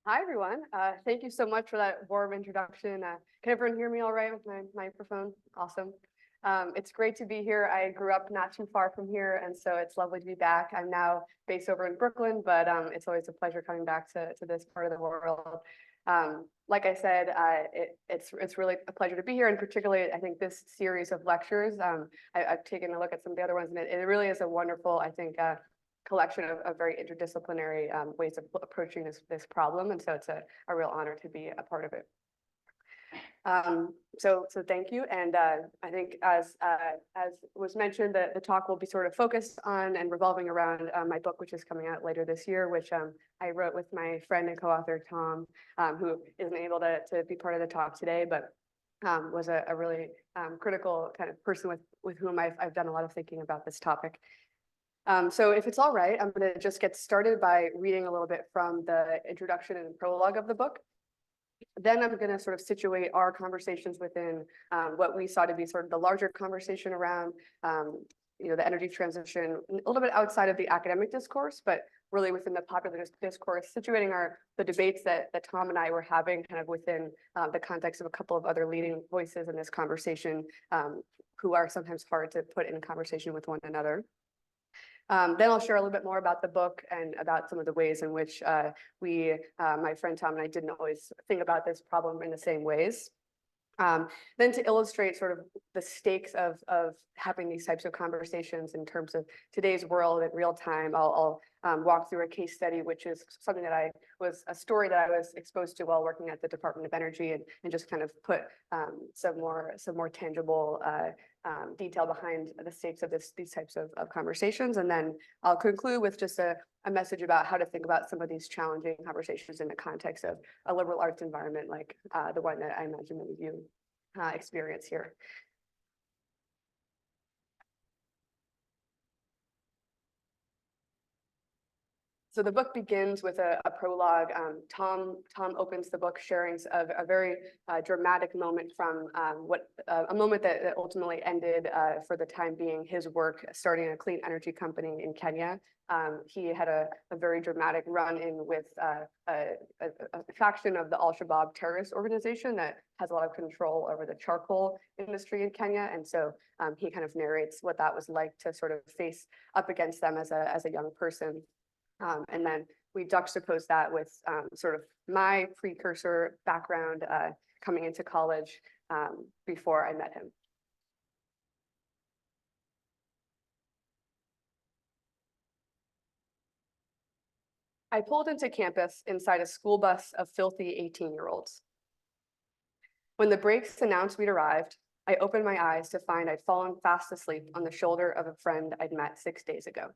Hi, everyone. Thank you so much for that warm introduction. Can everyone hear me all right with my microphone? Awesome. It's great to be here. I grew up not too far from here, and so it's lovely to be back. I'm now based over in Brooklyn, but it's always a pleasure coming back to this part of the world. Like I said, it's really a pleasure to be here, and particularly, I think this series of lectures, I've taken a look at some of the other ones, and it really is a wonderful, I think, collection of very interdisciplinary ways of approaching this problem. And so it's a real honor to be a part of it. So thank you. And I think as was mentioned, the talk will be sort of focused on and revolving around my book, which is coming out later this year, which I wrote with my friend and co-author, Tom, who isn't able to be part of the talk today, but was a really critical kind of person with whom I've done a lot of thinking about this topic. So if it's all right, I'm going to just get started by reading a little bit from the introduction and prologue of the book. Then I'm going to sort of situate our conversations within what we saw to be sort of the larger conversation around the energy transition, a little bit outside of the academic discourse, but really within the popular discourse, situating the debates that Tom and I were having kind of within the context of a couple of other leading voices in this conversation who are sometimes hard to put in conversation with one another. Then I'll share a little bit more about the book and about some of the ways in which my friend Tom and I didn't always think about this problem in the same ways. Then to illustrate sort of the stakes of having these types of conversations in terms of today's world in real time, I'll walk through a case study, which is something that a story that I was exposed to while working at the Department of Energy, and just kind of put some more tangible detail behind the stakes of these types of conversations. And then I'll conclude with just a message about how to think about some of these challenging conversations in the context of a liberal arts environment like the one that I imagine many of you experience here. So the book begins with a prologue. Tom opens the book sharing a very dramatic moment from a moment that ultimately ended for the time being his work starting a clean energy company in Kenya. He had a very dramatic run-in with a faction of the Al-Shabaab terrorist organization that has a lot of control over the charcoal industry in Kenya. And so he kind of narrates what that was like to sort of face up against them as a young person. And then we juxtapose that with sort of my precursor background coming into college before I met him. I pulled into campus inside a school bus of filthy 18-year-olds. When the brakes announced we'd arrived, I opened my eyes to find I'd fallen fast asleep on the shoulder of a friend I'd met 6 days ago.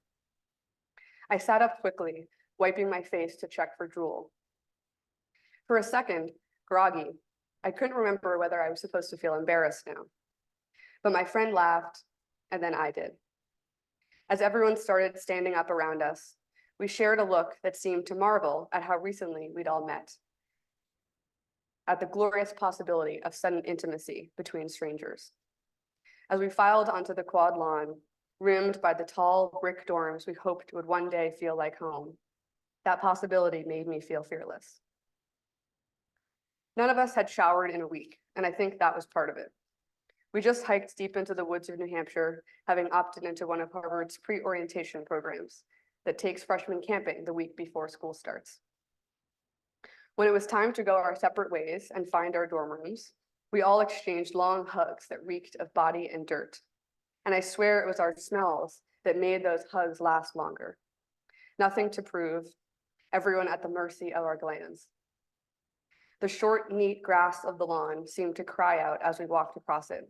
I sat up quickly, wiping my face to check for drool. For a second, groggy, I couldn't remember whether I was supposed to feel embarrassed now. But my friend laughed, and then I did. As everyone started standing up around us, we shared a look that seemed to marvel at how recently we'd all met, at the glorious possibility of sudden intimacy between strangers. As we filed onto the quad lawn, rimmed by the tall brick dorms we hoped would one day feel like home, that possibility made me feel fearless. None of us had showered in a week, and I think that was part of it. We just hiked deep into the woods of New Hampshire, having opted into one of Harvard's pre-orientation programs that takes freshmen camping the week before school starts. When it was time to go our separate ways and find our dorm rooms, we all exchanged long hugs that reeked of body and dirt. And I swear it was our smells that made those hugs last longer. Nothing to prove, everyone at the mercy of our glands. The short, neat grass of the lawn seemed to cry out as we walked across it,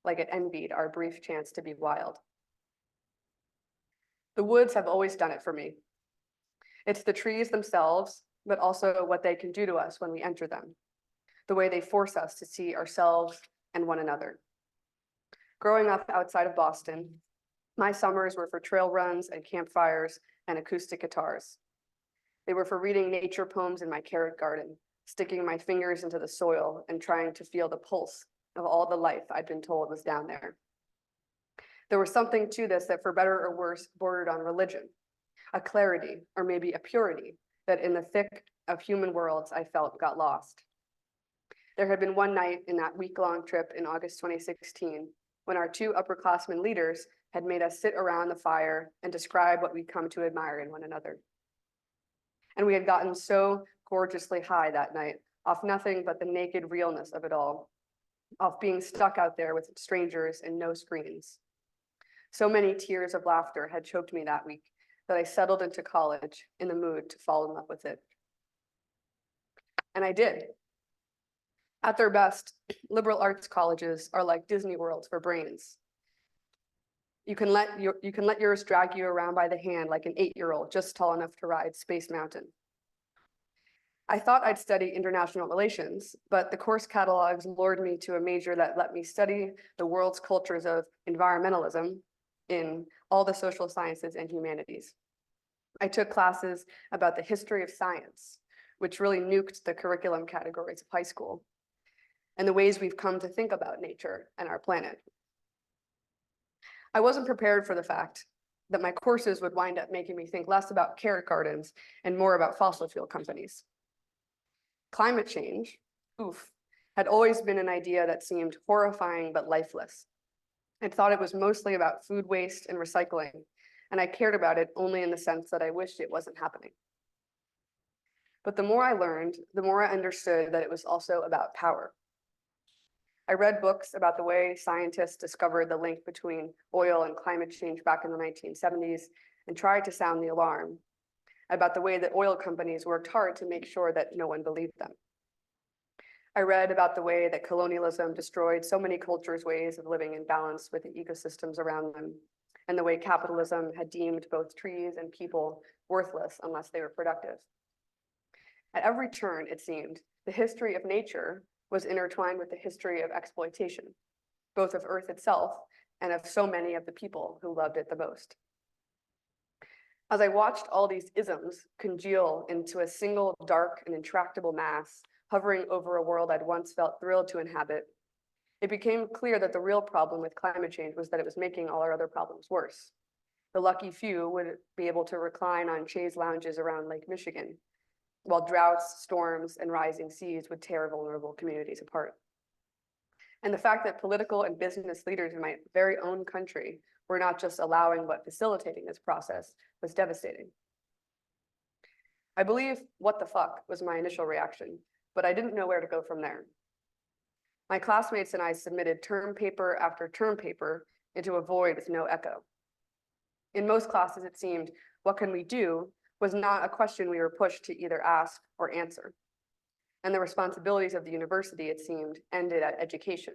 like it envied our brief chance to be wild. The woods have always done it for me. It's the trees themselves, but also what they can do to us when we enter them, the way they force us to see ourselves and one another. Growing up outside of Boston, my summers were for trail runs and campfires and acoustic guitars. They were for reading nature poems in my carrot garden, sticking my fingers into the soil and trying to feel the pulse of all the life I'd been told was down there. There was something to this that, for better or worse, bordered on religion, a clarity or maybe a purity that in the thick of human worlds I felt got lost. There had been one night in that week-long trip in August 2016 when our two upperclassmen leaders had made us sit around the fire and describe what we'd come to admire in one another. And we had gotten so gorgeously high that night, off nothing but the naked realness of it all, off being stuck out there with strangers and no screens. So many tears of laughter had choked me that week that I settled into college in the mood to fall in love with it. And I did. At their best, liberal arts colleges are like Disney worlds for brains. You can let yours drag you around by the hand like an 8-year-old just tall enough to ride Space Mountain. I thought I'd study international relations, but the course catalogs lured me to a major that let me study the world's cultures of environmentalism in all the social sciences and humanities. I took classes about the history of science, which really nuked the curriculum categories of high school, and the ways we've come to think about nature and our planet. I wasn't prepared for the fact that my courses would wind up making me think less about carrot gardens and more about fossil fuel companies. Climate change, oof, had always been an idea that seemed horrifying but lifeless. I thought it was mostly about food waste and recycling, and I cared about it only in the sense that I wished it wasn't happening. But the more I learned, the more I understood that it was also about power. I read books about the way scientists discovered the link between oil and climate change back in the 1970s and tried to sound the alarm about the way that oil companies worked hard to make sure that no one believed them. I read about the way that colonialism destroyed so many cultures' ways of living in balance with the ecosystems around them, and the way capitalism had deemed both trees and people worthless unless they were productive. At every turn, it seemed, the history of nature was intertwined with the history of exploitation, both of Earth itself and of so many of the people who loved it the most. As I watched all these isms congeal into a single dark and intractable mass hovering over a world I'd once felt thrilled to inhabit, it became clear that the real problem with climate change was that it was making all our other problems worse. The lucky few would be able to recline on chaise lounges around Lake Michigan, while droughts, storms, and rising seas would tear vulnerable communities apart. And the fact that political and business leaders in my very own country were not just allowing but facilitating this process was devastating. I believe what the fuck was my initial reaction, but I didn't know where to go from there. My classmates and I submitted term paper after term paper into a void with no echo. In most classes, it seemed, what can we do, was not a question we were pushed to either ask or answer. And the responsibilities of the university, it seemed, ended at education.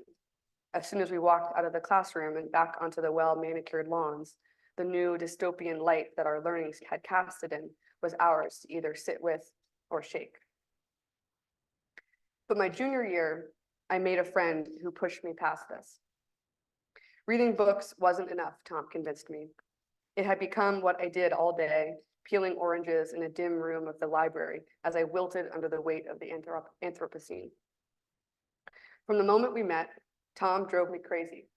As soon as we walked out of the classroom and back onto the well-manicured lawns, the new dystopian light that our learnings had casted in was ours to either sit with or shake. But my junior year, I made a friend who pushed me past this. Reading books wasn't enough, Tom convinced me. It had become what I did all day, peeling oranges in a dim room of the library as I wilted under the weight of the Anthropocene. From the moment we met, Tom drove me crazy,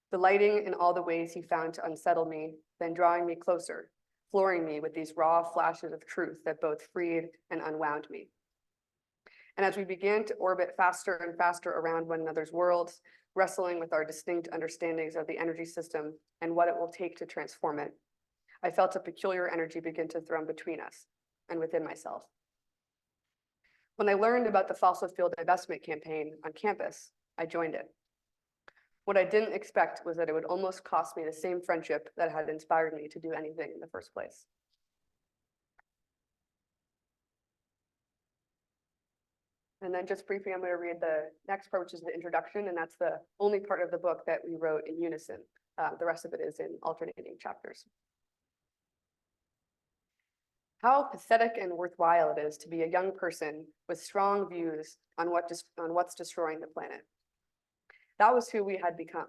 delighting in all the ways he found to unsettle me, then drawing me closer, flooring me with these raw flashes of truth that both freed and unwound me. And as we began to orbit faster and faster around one another's worlds, wrestling with our distinct understandings of the energy system and what it will take to transform it, I felt a peculiar energy begin to thrum between us and within myself. When I learned about the fossil fuel divestment campaign on campus, I joined it. What I didn't expect was that it would almost cost me the same friendship that had inspired me to do anything in the first place. And then just briefly, I'm going to read the next part, which is the introduction, and that's the only part of the book that we wrote in unison. The rest of it is in alternating chapters. How pathetic and worthwhile it is to be a young person with strong views on what's destroying the planet. That was who we had become.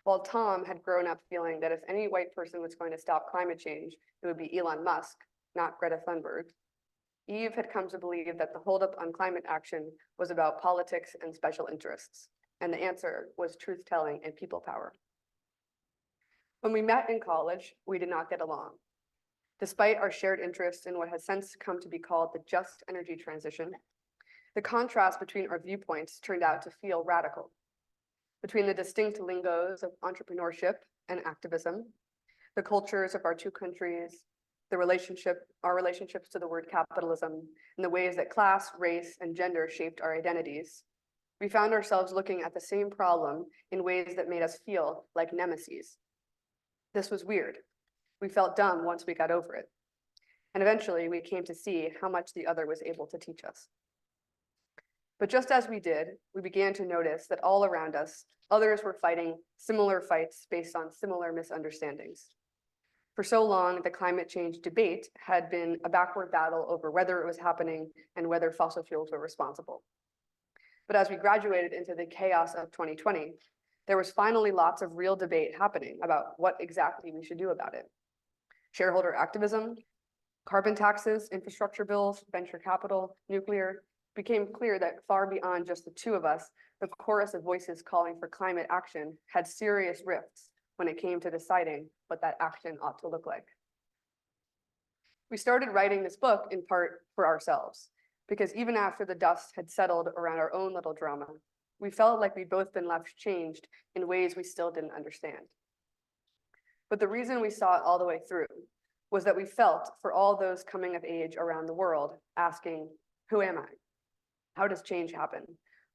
While Tom had grown up feeling that if any white person was going to stop climate change, it would be Elon Musk, not Greta Thunberg, Eve had come to believe that the holdup on climate action was about politics and special interests, and the answer was truth-telling and people power. When we met in college, we did not get along. Despite our shared interest in what has since come to be called the just energy transition, the contrast between our viewpoints turned out to feel radical. Between the distinct lingos of entrepreneurship and activism, the cultures of our two countries, our relationships to the word capitalism, and the ways that class, race, and gender shaped our identities, we found ourselves looking at the same problem in ways that made us feel like nemeses. This was weird. We felt dumb once we got over it. And eventually we came to see how much the other was able to teach us. But just as we did, we began to notice that all around us, others were fighting similar fights based on similar misunderstandings. For so long, the climate change debate had been a backward battle over whether it was happening and whether fossil fuels were responsible. But as we graduated into the chaos of 2020, there was finally lots of real debate happening about what exactly we should do about it. Shareholder activism, carbon taxes, infrastructure bills, venture capital, nuclear, became clear that far beyond just the two of us, the chorus of voices calling for climate action had serious rifts when it came to deciding what that action ought to look like. We started writing this book in part for ourselves, because even after the dust had settled around our own little drama, we felt like we'd both been left changed in ways we still didn't understand. But the reason we saw it all the way through was that we felt for all those coming of age around the world asking, who am I? How does change happen?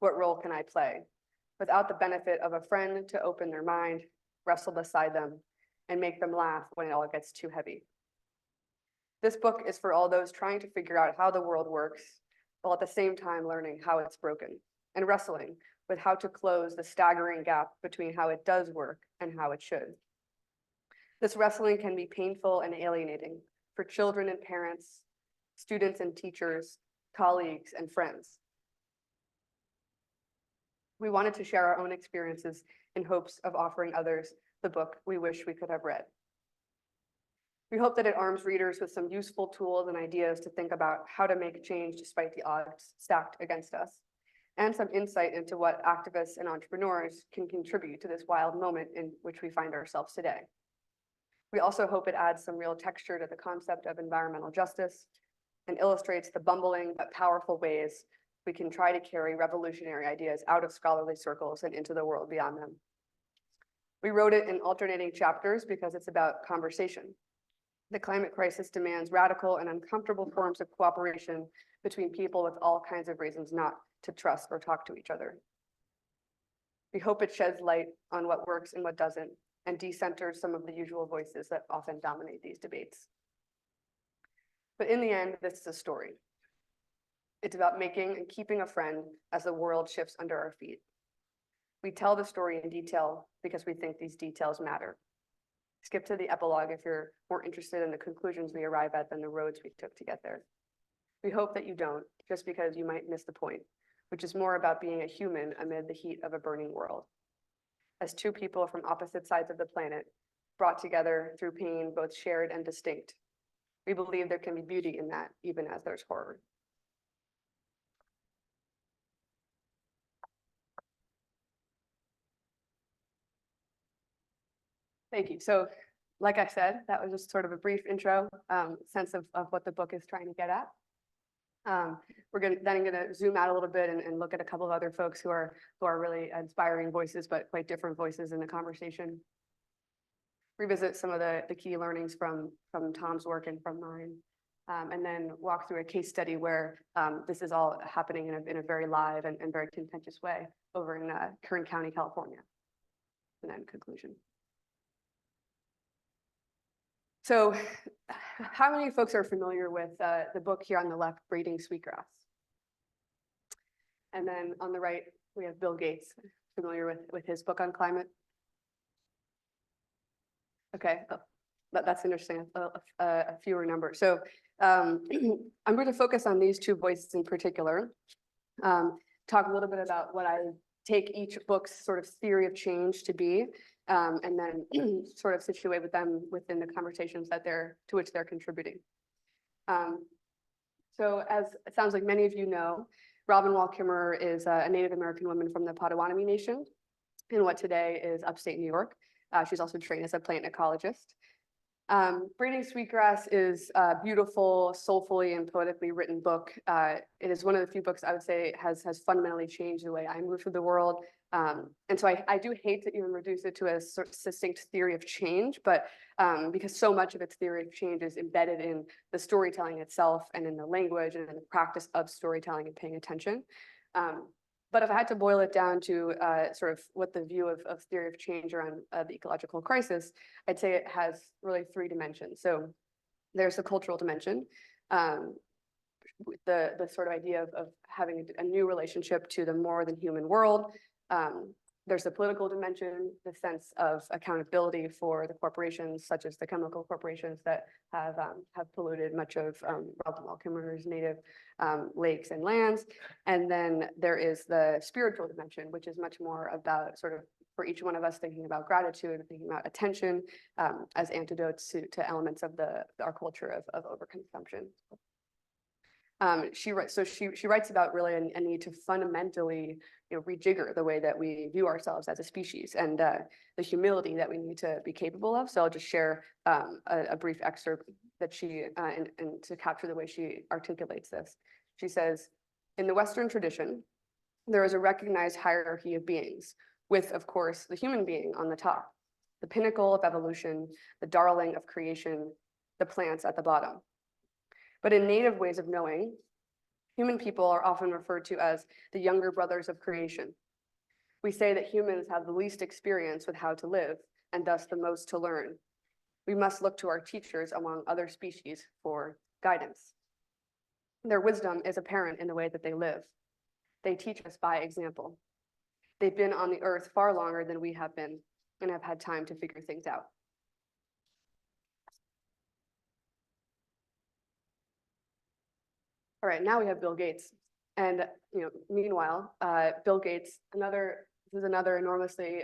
What role can I play? Without the benefit of a friend to open their mind, wrestle beside them, and make them laugh when it all gets too heavy. This book is for all those trying to figure out how the world works, while at the same time learning how it's broken, and wrestling with how to close the staggering gap between how it does work and how it should. This wrestling can be painful and alienating for children and parents, students and teachers, colleagues and friends. We wanted to share our own experiences in hopes of offering others the book we wish we could have read. We hope that it arms readers with some useful tools and ideas to think about how to make change despite the odds stacked against us, and some insight into what activists and entrepreneurs can contribute to this wild moment in which we find ourselves today. We also hope it adds some real texture to the concept of environmental justice and illustrates the bumbling but powerful ways we can try to carry revolutionary ideas out of scholarly circles and into the world beyond them. We wrote it in alternating chapters because it's about conversation. The climate crisis demands radical and uncomfortable forms of cooperation between people with all kinds of reasons not to trust or talk to each other. We hope it sheds light on what works and what doesn't, and decenters some of the usual voices that often dominate these debates. But in the end, this is a story. It's about making and keeping a friend as the world shifts under our feet. We tell the story in detail because we think these details matter. Skip to the epilogue if you're more interested in the conclusions we arrive at than the roads we took to get there. We hope that you don't, just because you might miss the point, which is more about being a human amid the heat of a burning world. As two people from opposite sides of the planet, brought together through pain, both shared and distinct. We believe there can be beauty in that, even as there's horror. Thank you. So, like I said, that was just sort of a brief intro, sense of what the book is trying to get at. We're then going to zoom out a little bit and look at a couple of other folks who are really inspiring voices, but quite different voices in the conversation. Revisit some of the key learnings from Tom's work and from mine, and then walk through a case study where this is all happening in a very live and very contentious way over in Kern County, California. And then conclusion. So how many folks are familiar with the book here on the left, Breeding Sweetgrass? And then on the right, we have Bill Gates, familiar with his book on climate? Okay, that's interesting, a fewer number. So I'm going to focus on these two voices in particular, talk a little bit about what I take each book's sort of theory of change to be, and then sort of situate with them within the conversations to which they're contributing. So as it sounds like many of you know, Robin Wall Kimmerer is a Native American woman from the Potawatomi Nation in what today is upstate New York. She's also trained as a plant ecologist. Breeding Sweetgrass is a beautiful, soulfully, and poetically written book. It is one of the few books I would say has fundamentally changed the way I move through the world. And so I do hate to even reduce it to a sort of succinct theory of change, but because so much of its theory of change is embedded in the storytelling itself and in the language and in the practice of storytelling and paying attention. But if I had to boil it down to sort of what the view of theory of change around the ecological crisis, I'd say it has really three dimensions. So there's the cultural dimension, the sort of idea of having a new relationship to the more than human world. There's the political dimension, the sense of accountability for the corporations, such as the chemical corporations that have polluted much of Wall Kimmerer's native lakes and lands. And then there is the spiritual dimension, which is much more about sort of for each one of us thinking about gratitude, thinking about attention as antidotes to elements of our culture of overconsumption. She writes about really a need to fundamentally, rejigger the way that we view ourselves as a species and the humility that we need to be capable of. So I'll just share a brief excerpt that she and to capture the way she articulates this. She says, in the Western tradition, there is a recognized hierarchy of beings, with, of course, the human being on the top, the pinnacle of evolution, the darling of creation, the plants at the bottom. But in native ways of knowing, human people are often referred to as the younger brothers of creation. We say that humans have the least experience with how to live, and thus the most to learn. We must look to our teachers among other species for guidance. Their wisdom is apparent in the way that they live. They teach us by example. They've been on the earth far longer than we have been, and have had time to figure things out. All right, now we have Bill Gates. And meanwhile, Bill Gates, this is another enormously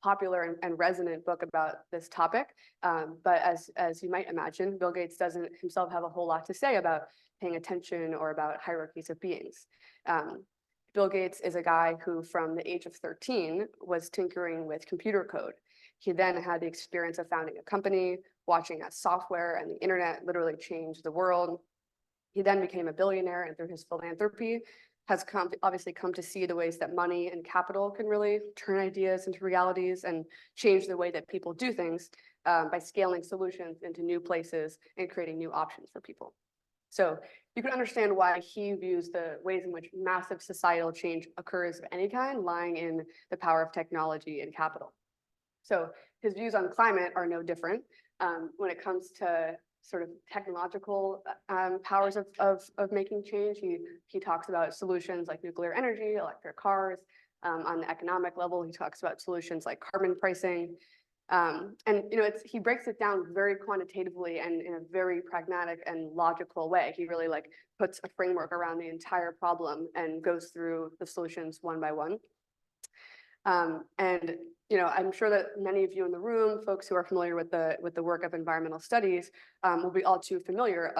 popular and resonant book about this topic. But as you might imagine, Bill Gates doesn't himself have a whole lot to say about paying attention or about hierarchies of beings. Bill Gates is a guy who, from the age of 13, was tinkering with computer code. He then had the experience of founding a company, watching as software and the internet literally changed the world. He then became a billionaire, and through his philanthropy has obviously come to see the ways that money and capital can really turn ideas into realities and change the way that people do things by scaling solutions into new places and creating new options for people. So you can understand why he views the ways in which massive societal change occurs of any kind lying in the power of technology and capital. So his views on climate are no different when it comes to sort of technological powers of making change. He talks about solutions like nuclear energy, electric cars. On the economic level, he talks about solutions like carbon pricing. And he breaks it down very quantitatively and in a very pragmatic and logical way. He really puts a framework around the entire problem and goes through the solutions one by one. And I'm sure that many of you in the room, folks who are familiar with the work of environmental studies, will be all too familiar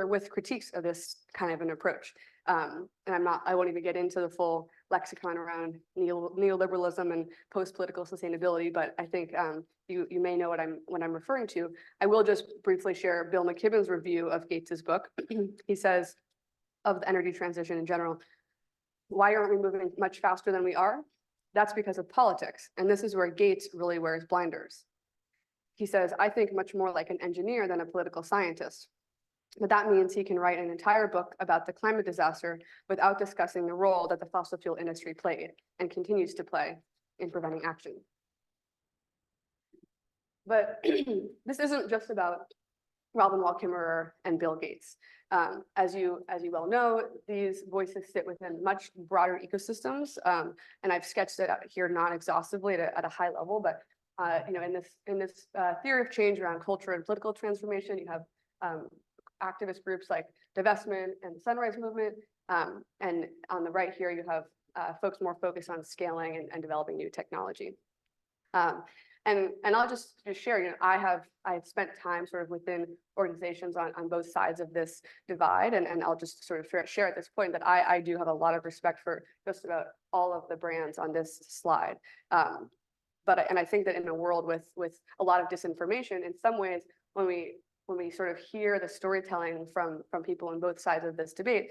with critiques of this kind of an approach. And I won't even get into the full lexicon around neoliberalism and post-political sustainability, but I think you may know what I'm referring to. I will just briefly share Bill McKibben's review of Gates's book. He says, of the energy transition in general, why aren't we moving much faster than we are? That's because of politics. And this is where Gates really wears blinders. He says, I think much more like an engineer than a political scientist. But that means he can write an entire book about the climate disaster without discussing the role that the fossil fuel industry played and continues to play in preventing action. But this isn't just about Wall Kimmerer and Bill Gates. As you well know, these voices sit within much broader ecosystems, and I've sketched it out here non-exhaustively at a high level. But in this theory of change around culture and political transformation, you have activist groups like Divestment and the Sunrise Movement, and on the right here you have folks more focused on scaling and developing new technology. And I'll just share, I've spent time sort of within organizations on both sides of this divide, and I'll just sort of share at this point that I do have a lot of respect for just about all of the brands on this slide. and I think that in a world with a lot of disinformation, in some ways, when we sort of hear the storytelling from people on both sides of this debate,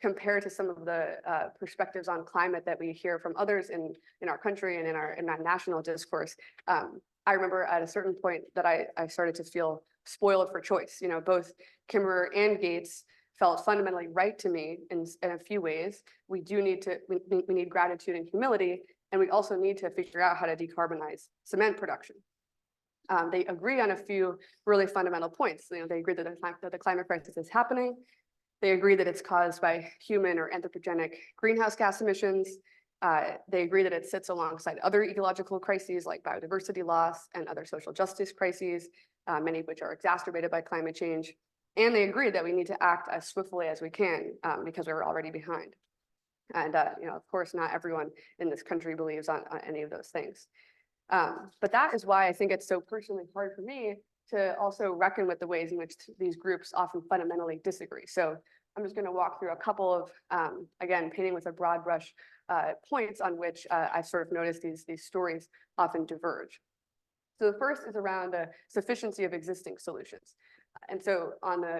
compared to some of the perspectives on climate that we hear from others in our country and in our national discourse, I remember at a certain point that I started to feel spoiled for choice. You know, both Kimmerer and Gates felt fundamentally right to me in a few ways. We need gratitude and humility, and we also need to figure out how to decarbonize cement production. They agree on a few really fundamental points. You know, they agree that the climate crisis is happening. They agree that it's caused by human or anthropogenic greenhouse gas emissions. They agree that it sits alongside other ecological crises like biodiversity loss and other social justice crises, many of which are exacerbated by climate change. And they agree that we need to act as swiftly as we can because we're already behind. And you know, of course, not everyone in this country believes on any of those things. But that is why I think it's so personally hard for me to also reckon with the ways in which these groups often fundamentally disagree. So I'm just going to walk through a couple of, again, painting with a broad brush, points on which I've sort of noticed these stories often diverge. So the first is around the sufficiency of existing solutions. And so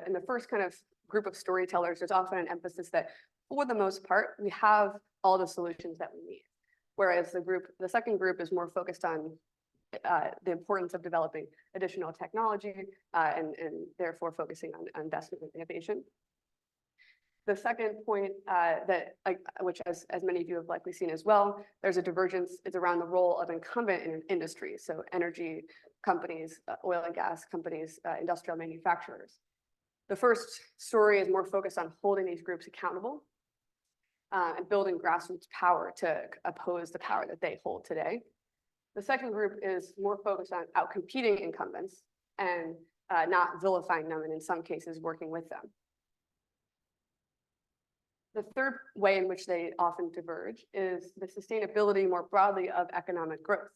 in the first kind of group of storytellers, there's often an emphasis that for the most part, we have all the solutions that we need. Whereas the second group is more focused on the importance of developing additional technology and therefore focusing on investment and innovation. The second point which as many of you have likely seen as well, there's a divergence, is around the role of incumbent in industries. So energy companies, oil and gas companies, industrial manufacturers. The first story is more focused on holding these groups accountable and building grassroots power to oppose the power that they hold today. The second group is more focused on outcompeting incumbents and not vilifying them, and in some cases working with them. The third way in which they often diverge is the sustainability more broadly of economic growth.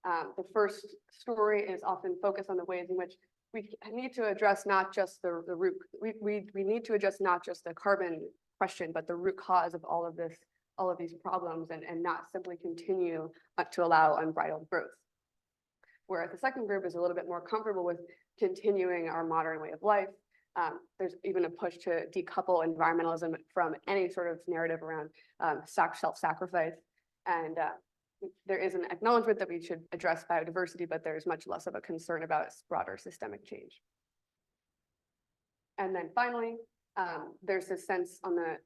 The first story is often focused on the ways in which we need to address not just the root. We need to address not just the carbon question, but the root cause of all of these problems, and not simply continue to allow unbridled growth. Whereas the second group is a little bit more comfortable with continuing our modern way of life. There's even a push to decouple environmentalism from any sort of narrative around self-sacrifice. And there is an acknowledgement that we should address biodiversity, but there's much less of a concern about broader systemic change. And then finally, there's this sense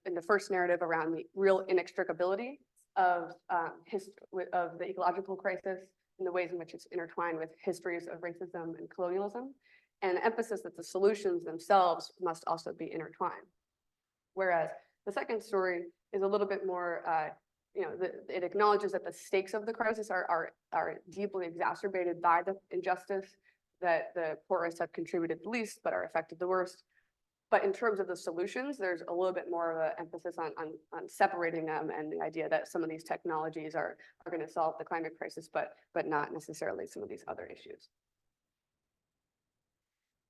in the first narrative around the real inextricability of the ecological crisis and the ways in which it's intertwined with histories of racism and colonialism, and the emphasis that the solutions themselves must also be intertwined. Whereas the second story is a little bit more, it acknowledges that the stakes of the crisis are deeply exacerbated by the injustice, that the poorest have contributed the least but are affected the worst. But in terms of the solutions, there's a little bit more of an emphasis on separating them, and the idea that some of these technologies are going to solve the climate crisis, but not necessarily some of these other issues.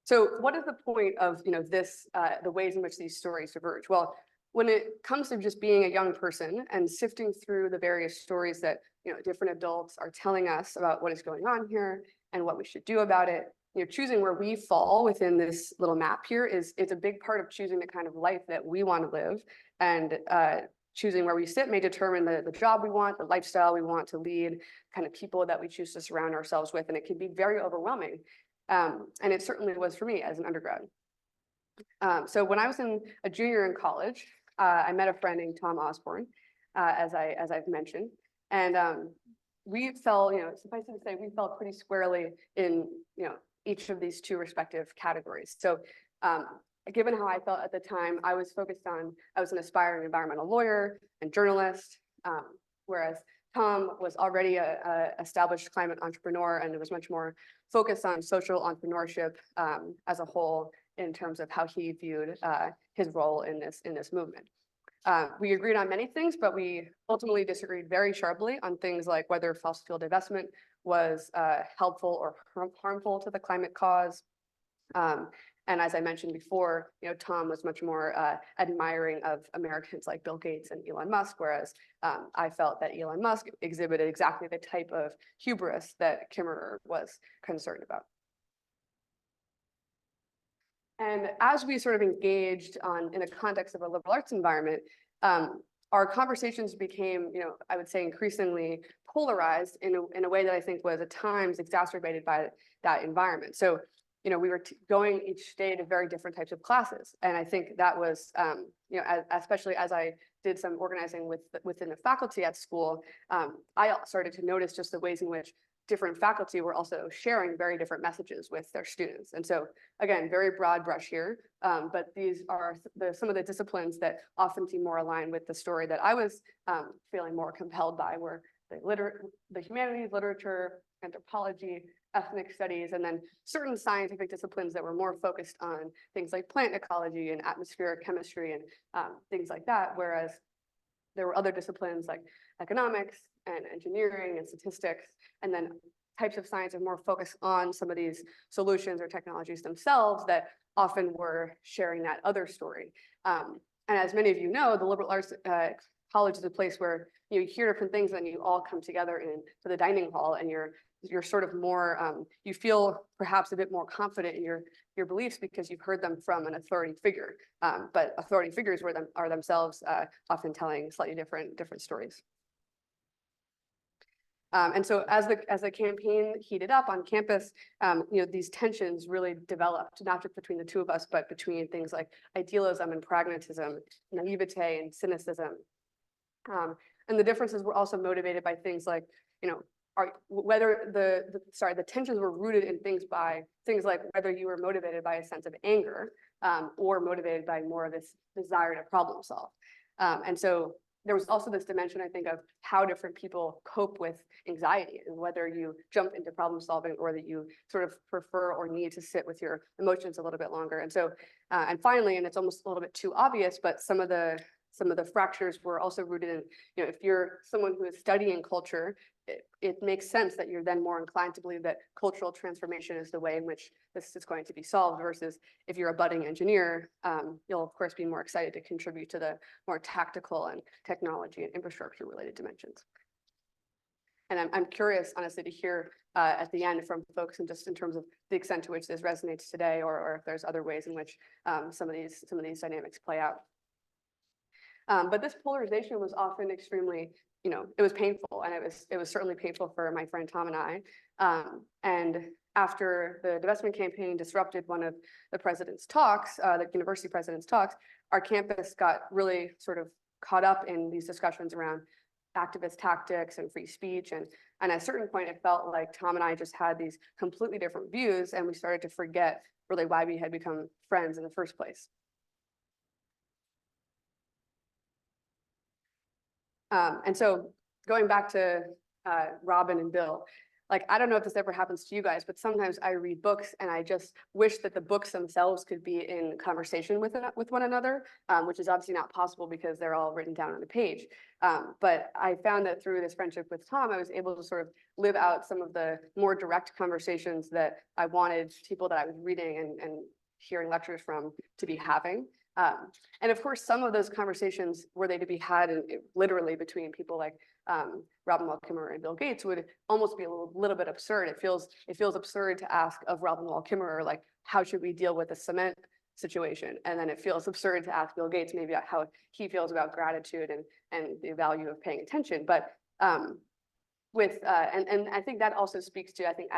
So what is the point of the ways in which these stories diverge? Well, when it comes to just being a young person and sifting through the various stories that different adults are telling us about what is going on here and what we should do about it, choosing where we fall within this little map here it's a big part of choosing the kind of life that we want to live, and choosing where we sit may determine the job we want, the lifestyle we want to lead, kind of people that we choose to surround ourselves with, and it can be very overwhelming. And it certainly was for me as an undergrad. So when I was a junior in college, I met a friend named Tom Osborn, as I've mentioned, and we fell, suffice it to say, we fell pretty squarely in each of these two respective categories. So given how I felt at the time, I was an aspiring environmental lawyer and journalist, whereas Tom was already a established climate entrepreneur, and it was much more focused on social entrepreneurship as a whole in terms of how he viewed his role in this movement. We agreed on many things, but we ultimately disagreed very sharply on things like whether fossil fuel divestment was helpful or harmful to the climate cause, And as I mentioned before, Tom was much more admiring of Americans like Bill Gates and Elon Musk, whereas I felt that Elon Musk exhibited exactly the type of hubris that Kimmerer was concerned about. And as we sort of engaged in the context of a liberal arts environment, our conversations became, I would say, increasingly polarized in a way that I think was at times exacerbated by that environment. So, we were going each day to very different types of classes, and I think that was, especially as I did some organizing within the faculty at school, I started to notice just the ways in which different faculty were also sharing very different messages with their students. And so, again, very broad brush here, but these are some of the disciplines that often seem more aligned with the story that I was feeling more compelled by, were the humanities, literature, anthropology, ethnic studies, and then certain scientific disciplines that were more focused on things like plant ecology and atmospheric chemistry and things like that, whereas there were other disciplines like economics and engineering and statistics, and then types of science are more focused on some of these solutions or technologies themselves that often were sharing that other story. And as many of you know, the liberal arts college is a place where you hear different things and you all come together into the dining hall, and you're sort of more, you feel perhaps a bit more confident in your beliefs because you've heard them from an authority figure. But authority figures are themselves often telling slightly different stories. And so as the campaign heated up on campus, these tensions really developed, not just between the two of us, but between things like idealism and pragmatism, naivete and cynicism. And the differences were also motivated by things like, whether the tensions were rooted in things like whether you were motivated by a sense of anger or motivated by more of this desire to problem solve. And so there was also this dimension, I think, of how different people cope with anxiety, and whether you jump into problem solving or that you sort of prefer or need to sit with your emotions a little bit longer. And so, and finally, and it's almost a little bit too obvious, but some of the fractures were also rooted in, if you're someone who is studying culture, it makes sense that you're then more inclined to believe that cultural transformation is the way in which this is going to be solved, versus if you're a budding engineer, you'll of course be more excited to contribute to the more tactical and technology and infrastructure related dimensions. And I'm curious, honestly, to hear at the end from folks, and just in terms of the extent to which this resonates today, or if there's other ways in which some of these dynamics play out. But this polarization was often extremely, it was painful, and it was certainly painful for my friend Tom and I. And after the divestment campaign disrupted one of the president's talks, the university president's talks, our campus got really sort of caught up in these discussions around activist tactics and free speech. And at a certain point, it felt like Tom and I just had these completely different views, and we started to forget really why we had become friends in the first place. And so going back to Robin and Bill, like, I don't know if this ever happens to you guys, but sometimes I read books and I just wish that the books themselves could be in conversation with one another, which is obviously not possible because they're all written down on the page. But I found that through this friendship with Tom, I was able to sort of live out some of the more direct conversations that I wanted people that I was reading and hearing lectures from to be having. And of course, some of those conversations, were they to be had literally between people like Robin Wall Kimmerer and Bill Gates, would almost be a little bit absurd. It feels absurd to ask of Robin Wall Kimmerer, like, how should we deal with the cement situation? And then it feels absurd to ask Bill Gates maybe how he feels about gratitude and the value of paying attention. But and I think that also speaks to, I think,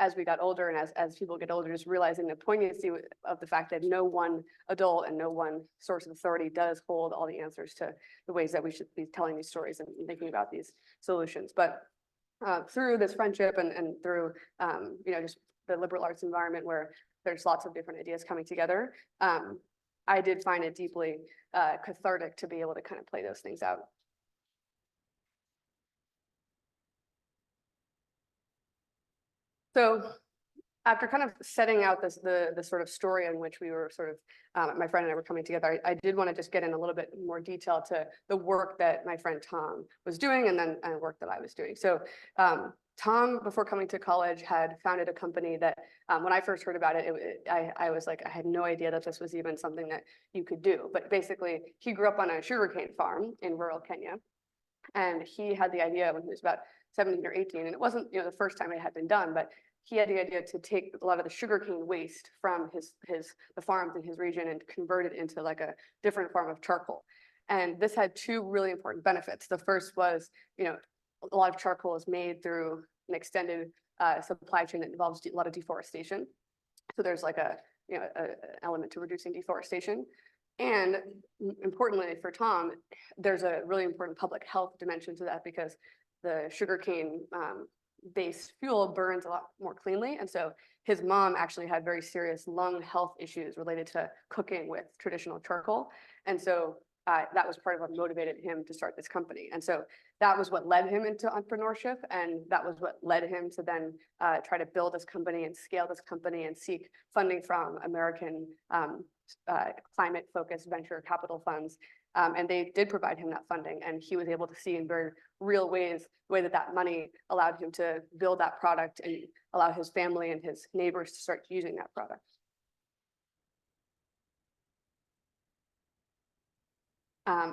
as we got older and as people get older, just realizing the poignancy of the fact that no one adult and no one source of authority does hold all the answers to the ways that we should be telling these stories and thinking about these solutions. But through this friendship and through just the liberal arts environment where there's lots of different ideas coming together, I did find it deeply cathartic to be able to kind of play those things out. So after kind of setting out the sort of story in which we were sort of, my friend and I were coming together, I did want to just get in a little bit more detail to the work that my friend Tom was doing, and then work that I was doing. So Tom, before coming to college, had founded a company that when I first heard about it, I was like, I had no idea that this was even something that you could do. But basically, he grew up on a sugarcane farm in rural Kenya. And he had the idea when he was about 17 or 18, and it wasn't the first time it had been done, but he had the idea to take a lot of the sugarcane waste from the farms in his region and convert it into like a different form of charcoal. And this had two really important benefits. The first was, a lot of charcoal is made through an extended supply chain that involves a lot of deforestation. So there's like an element to reducing deforestation. And importantly for Tom, there's a really important public health dimension to that because the sugarcane based fuel burns a lot more cleanly. And so his mom actually had very serious lung health issues related to cooking with traditional charcoal. And so that was part of what motivated him to start this company. And so that was what led him into entrepreneurship. And that was what led him to then try to build this company and scale this company and seek funding from American climate-focused venture capital funds. And they did provide him that funding. And he was able to see in very real ways the way that money allowed him to build that product and allow his family and his neighbors to start using that product.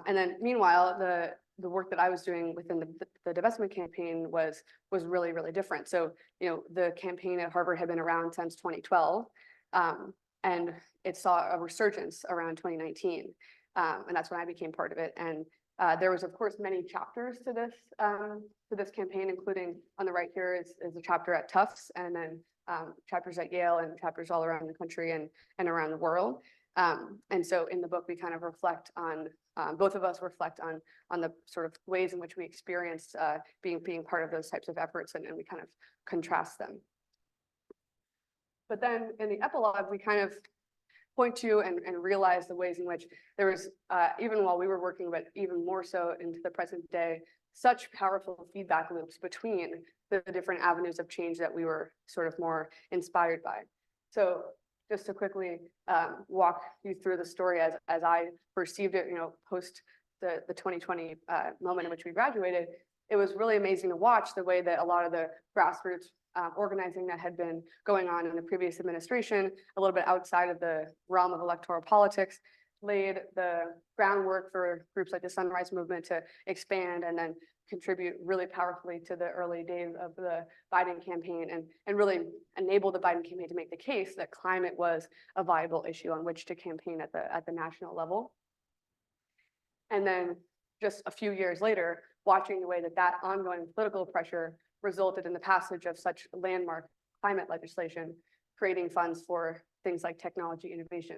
And then meanwhile, the work that I was doing within the divestment campaign was really, really different. So, the campaign at Harvard had been around since 2012, and it saw a resurgence around 2019. And that's when I became part of it. And there was, of course, many chapters to this campaign, including on the right here is a chapter at Tufts, and then chapters at Yale and chapters all around the country and around the world. And so in the book, we kind of reflect on, both of us reflect on the sort of ways in which we experienced being part of those types of efforts, and we kind of contrast them. But then in the epilogue, we kind of point to and realize the ways in which there was, even while we were working, but even more so into the present day, such powerful feedback loops between the different avenues of change that we were sort of more inspired by. So just to quickly walk you through the story as I perceived it, post the 2020 moment in which we graduated, it was really amazing to watch the way that a lot of the grassroots organizing that had been going on in the previous administration, a little bit outside of the realm of electoral politics, laid the groundwork for groups like the Sunrise Movement to expand and then contribute really powerfully to the early days of the Biden campaign and really enable the Biden campaign to make the case that climate was a viable issue on which to campaign at the national level. And then just a few years later, watching the way that ongoing political pressure resulted in the passage of such landmark climate legislation, creating funds for things like technology innovation,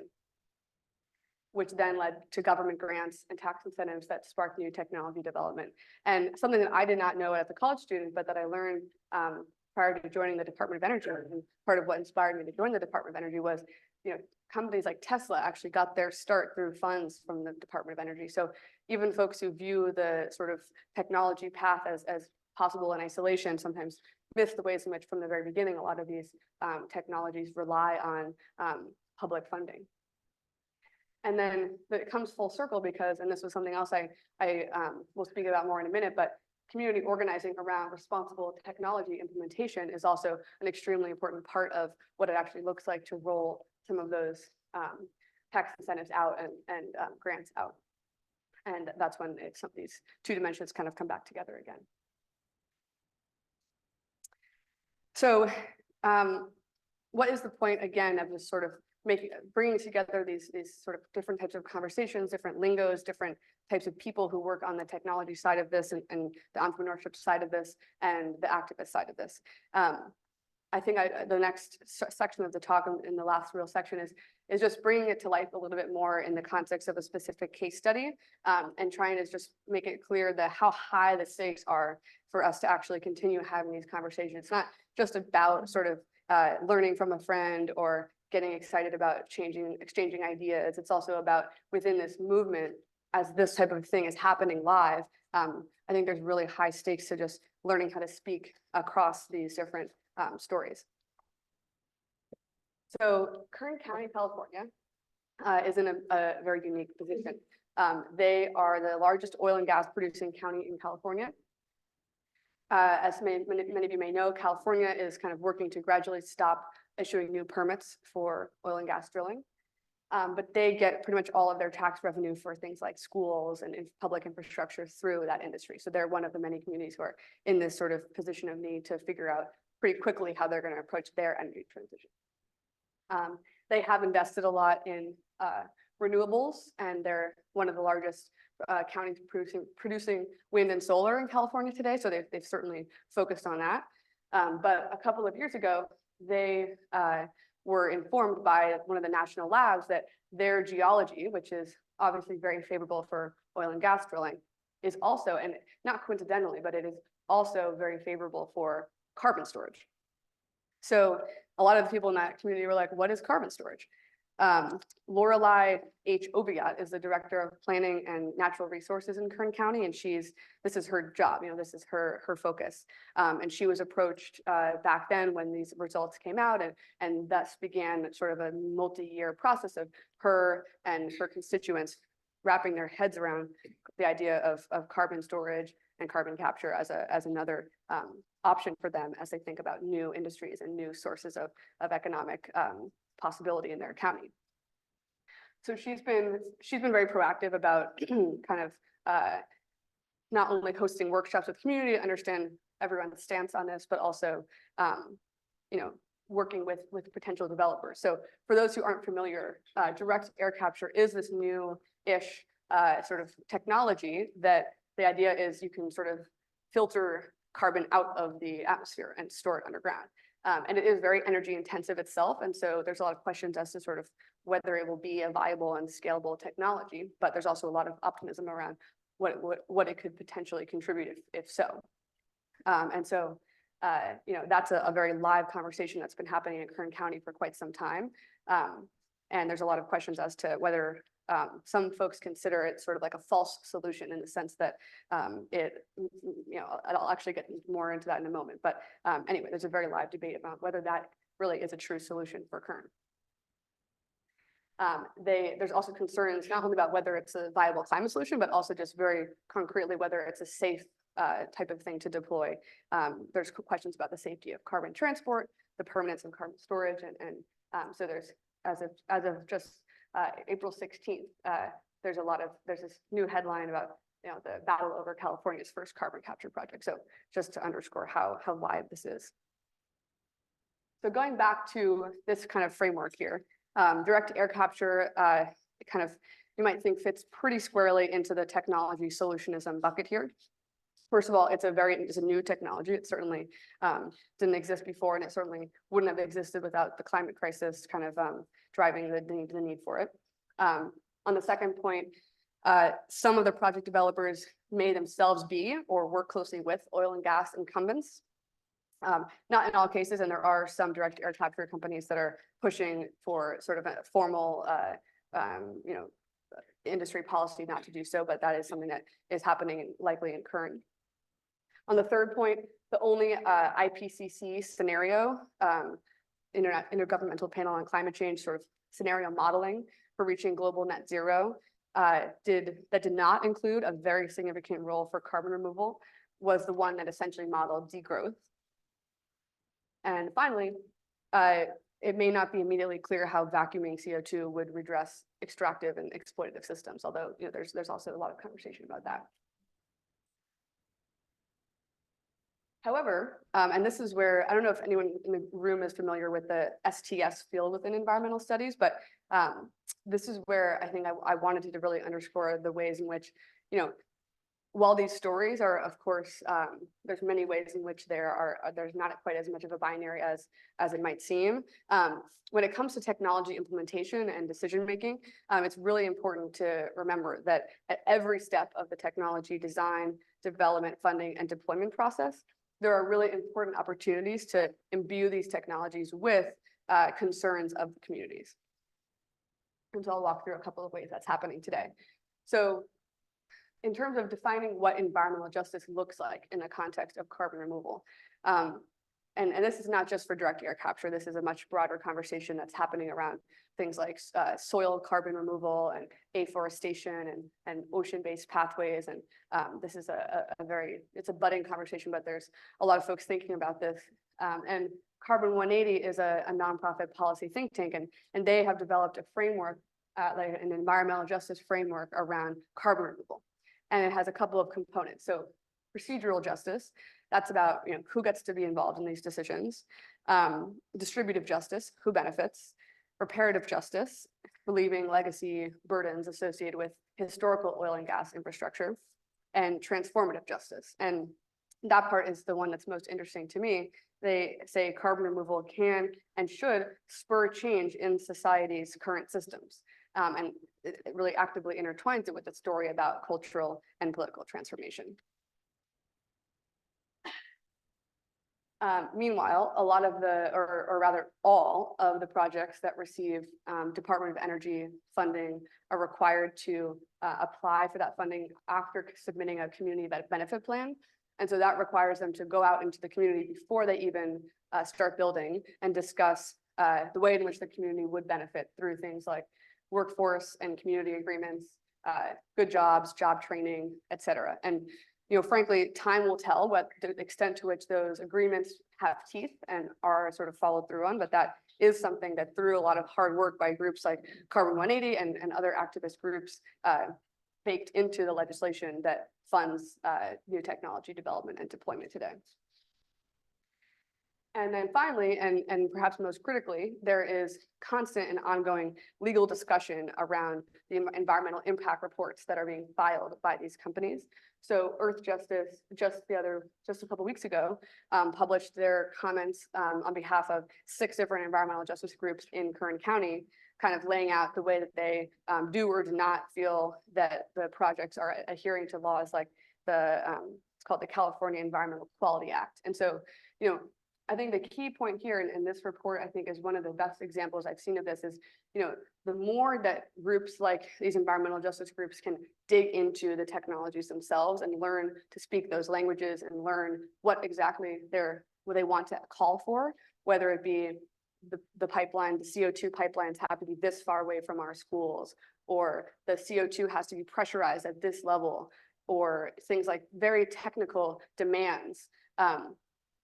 which then led to government grants and tax incentives that sparked new technology development. And something that I did not know as a college student, but that I learned prior to joining the Department of Energy, and part of what inspired me to join the Department of Energy was, companies like Tesla actually got their start through funds from the Department of Energy. So even folks who view the sort of technology path as possible in isolation sometimes miss the ways in which from the very beginning, a lot of these technologies rely on public funding. And then it comes full circle because, and this was something else I will speak about more in a minute, but community organizing around responsible technology implementation is also an extremely important part of what it actually looks like to roll some of those tax incentives out and grants out. And that's when some of these two dimensions kind of come back together again. So what is the point, again, of this sort of bringing together these sort of different types of conversations, different lingos, different types of people who work on the technology side of this and the entrepreneurship side of this and the activist side of this? I think the next section of the talk in the last real section is just bringing it to life a little bit more in the context of a specific case study and trying to just make it clear that how high the stakes are for us to actually continue having these conversations. It's not just about sort of learning from a friend or getting excited about exchanging ideas. It's also about within this movement, as this type of thing is happening live, I think there's really high stakes to just learning how to speak across these different stories. So Kern County, California is in a very unique position. They are the largest oil and gas producing county in California. As many of you may know, California is kind of working to gradually stop issuing new permits for oil and gas drilling. But they get pretty much all of their tax revenue for things like schools and public infrastructure through that industry. So they're one of the many communities who are in this sort of position of need to figure out pretty quickly how they're going to approach their energy transition. They have invested a lot in renewables, and they're one of the largest counties producing wind and solar in California today. So they've certainly focused on that. But a couple of years ago, they were informed by one of the national labs that their geology, which is obviously very favorable for oil and gas drilling, is also, and not coincidentally, but it is also very favorable for carbon storage. So a lot of the people in that community were like, what is carbon storage? Lorelei H. Oviatt is the director of planning and natural resources in Kern County, and this is her job, this is her focus. And she was approached back then when these results came out, and thus began sort of a multi-year process of her and her constituents wrapping their heads around the idea of carbon storage and carbon capture as another option for them as they think about new industries and new sources of economic possibility in their county. So she's been very proactive about kind of not only hosting workshops with community to understand everyone's stance on this, but also working with potential developers. So for those who aren't familiar, direct air capture is this new-ish sort of technology that the idea is you can sort of filter carbon out of the atmosphere and store it underground. And it is very energy intensive itself. And so there's a lot of questions as to sort of whether it will be a viable and scalable technology, but there's also a lot of optimism around what it could potentially contribute if so. And so, that's a very live conversation that's been happening in Kern County for quite some time. And there's a lot of questions as to whether some folks consider it sort of like a false solution in the sense that I'll actually get more into that in a moment. But anyway, there's a very live debate about whether that really is a true solution for Kern. There's also concerns not only about whether it's a viable climate solution, but also just very concretely whether it's a safe type of thing to deploy. There's questions about the safety of carbon transport, the permanence of carbon storage, and so there's as of just April 16th, there's this new headline about the battle over California's first carbon capture project. So just to underscore how live this is. So going back to this kind of framework here, direct air capture you might think fits pretty squarely into the technology solutionism bucket here. First of all, it's a new technology. It certainly didn't exist before, and it certainly wouldn't have existed without the climate crisis kind of driving the need for it. On the second point, some of the project developers may themselves be or work closely with oil and gas incumbents. Not in all cases, and there are some direct air capture companies that are pushing for sort of a formal industry policy not to do so, but that is something that is happening likely in Kern. On the third point, the only IPCC scenario, Intergovernmental Panel on Climate Change sort of scenario modeling for reaching global net zero did not include a very significant role for carbon removal, was the one that essentially modeled degrowth. And finally, it may not be immediately clear how vacuuming CO2 would redress extractive and exploitative systems, although there's also a lot of conversation about that. However, and this is where, I don't know if anyone in the room is familiar with the STS field within environmental studies, but this is where I think I wanted to really underscore the ways in which, while these stories are, of course, there's many ways in which there's not quite as much of a binary as it might seem. When it comes to technology implementation and decision-making, it's really important to remember that at every step of the technology design, development, funding, and deployment process, there are really important opportunities to imbue these technologies with concerns of the communities. And so I'll walk through a couple of ways that's happening today. So in terms of defining what environmental justice looks like in the context of carbon removal, and this is not just for direct air capture. This is a much broader conversation that's happening around things like soil carbon removal and afforestation and ocean-based pathways. And this is it's a budding conversation, but there's a lot of folks thinking about this. And Carbon 180 is a nonprofit policy think tank, and they have developed a framework, like an environmental justice framework around carbon removal. And it has a couple of components. So procedural justice, that's about who gets to be involved in these decisions. Distributive justice, who benefits. Reparative justice, relieving legacy burdens associated with historical oil and gas infrastructure. And transformative justice. And that part is the one that's most interesting to me. They say carbon removal can and should spur change in society's current systems. And it really actively intertwines it with the story about cultural and political transformation. Meanwhile, a lot of or rather all of the projects that receive Department of Energy funding are required to apply for that funding after submitting a community benefit plan. And so that requires them to go out into the community before they even start building and discuss the way in which the community would benefit through things like workforce and community agreements, good jobs, job training, et cetera. And frankly, time will tell what the extent to which those agreements have teeth and are sort of followed through on, but that is something that through a lot of hard work by groups like Carbon 180 and other activist groups baked into the legislation that funds new technology development and deployment today. And then finally, and perhaps most critically, there is constant and ongoing legal discussion around the environmental impact reports that are being filed by these companies. So Earth Justice, just a couple weeks ago, published their comments on behalf of 6 different environmental justice groups in Kern County, kind of laying out the way that they do or do not feel that the projects are adhering to laws like it's called the California Environmental Quality Act. And so, I think the key point here in this report, I think, is one of the best examples I've seen of this is, the more that groups like these environmental justice groups can dig into the technologies themselves and learn to speak those languages and learn what exactly what they want to call for, whether it be the pipeline, the CO2 pipelines have to be this far away from our schools, or the CO2 has to be pressurized at this level, or things like very technical demands.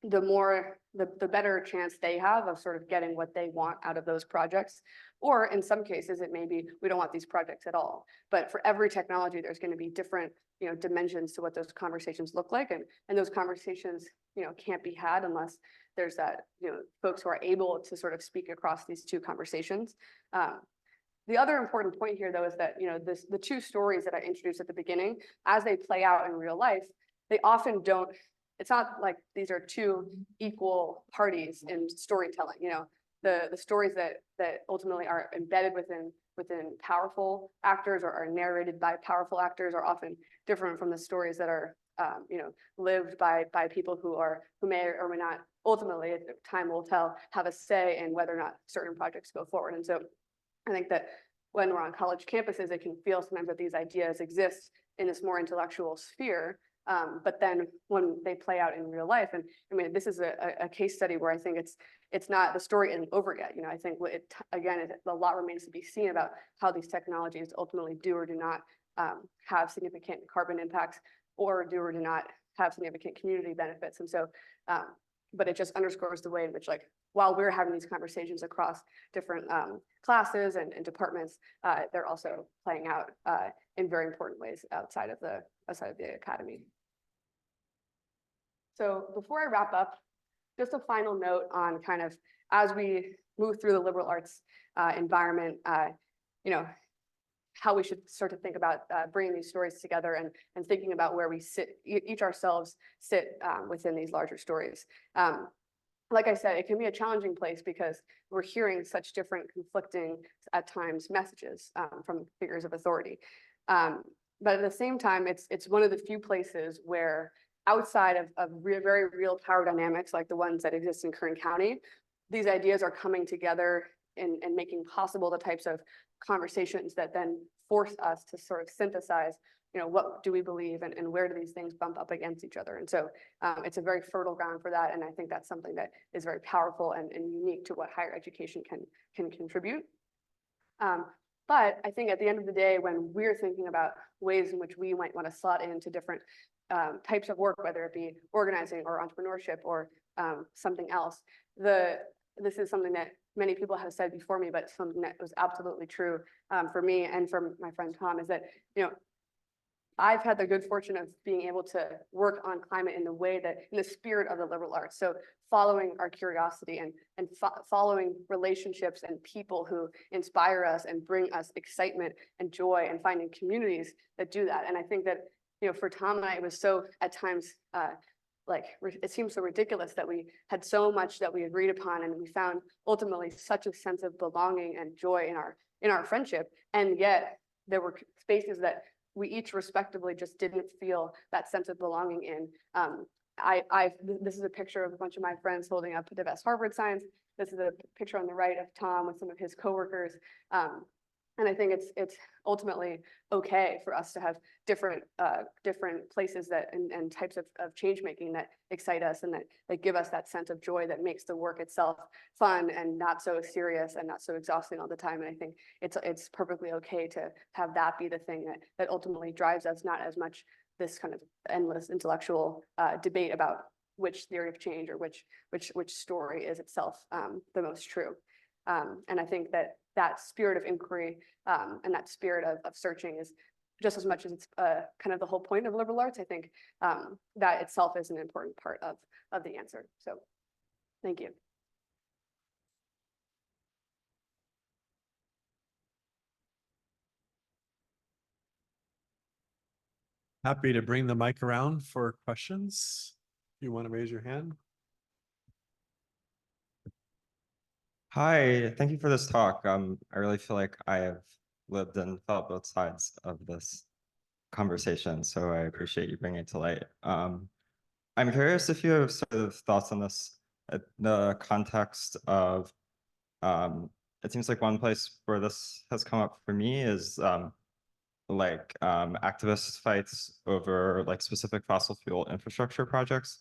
The better chance they have of sort of getting what they want out of those projects. Or in some cases, it may be, we don't want these projects at all. But for every technology, there's going to be different, dimensions to what those conversations look like. And those conversations, can't be had unless there's that, folks who are able to sort of speak across these two conversations. The other important point here, though, is that, the 2 stories that I introduced at the beginning, as they play out in real life, they often don't. It's not like these are 2 equal parties in storytelling. The stories that ultimately are embedded within powerful actors or are narrated by powerful actors are often different from the stories that are lived by people who may or may not ultimately, time will tell, have a say in whether or not certain projects go forward. And so I think that when we're on college campuses, it can feel sometimes that these ideas exist in this more intellectual sphere. But then when they play out in real life, and I mean, this is a case study where I think it's not, the story isn't over yet. I think a lot remains to be seen about how these technologies ultimately do or do not have significant carbon impacts, or do or do not have significant community benefits. And so, but it just underscores the way in which, like, while we're having these conversations across different classes and departments, they're also playing out in very important ways outside of the academy. So before I wrap up, just a final note on kind of, as we move through the liberal arts environment, how we should start to think about bringing these stories together and thinking about where we sit, each ourselves sit within these larger stories. Like I said, it can be a challenging place because we're hearing such different, conflicting, at times, messages from figures of authority. But at the same time, it's one of the few places where, outside of very real power dynamics like the ones that exist in Kern County, these ideas are coming together and making possible the types of conversations that then force us to sort of synthesize, what do we believe and where do these things bump up against each other? And so it's a very fertile ground for that. And I think that's something that is very powerful and unique to what higher education can contribute. But I think at the end of the day, when we're thinking about ways in which we might want to slot into different types of work, whether it be organizing or entrepreneurship or something else, this is something that many people have said before me, but something that was absolutely true for me and for my friend Tom, is that, I've had the good fortune of being able to work on climate in the way that, in the spirit of the liberal arts. So following our curiosity and following relationships and people who inspire us and bring us excitement and joy, and finding communities that do that. And I think that, for Tom and I, it was so at times, it seems so ridiculous that we had so much that we agreed upon, and we found ultimately such a sense of belonging and joy in our friendship. And yet there were spaces that we each respectively just didn't feel that sense of belonging in. This is a picture of a bunch of my friends holding up the best Harvard signs. This is a picture on the right of Tom with some of his coworkers. And I think it's ultimately okay for us to have different places that and types of change making that excite us and that give us that sense of joy that makes the work itself fun and not so serious and not so exhausting all the time. And I think it's perfectly okay to have that be the thing that ultimately drives us, not as much this kind of endless intellectual debate about which theory of change or which story is itself the most true. And I think that spirit of inquiry and that spirit of searching is just as much as it's kind of the whole point of liberal arts. I think that itself is an important part of the answer. So thank you. Happy to bring the mic around for questions. If you want to raise your hand. Hi, thank you for this talk. I really feel like I have lived and felt both sides of this conversation, so I appreciate you bringing it to light. I'm curious if you have sort of thoughts on this, the context of, it seems like one place where this has come up for me is activist fights over specific fossil fuel infrastructure projects.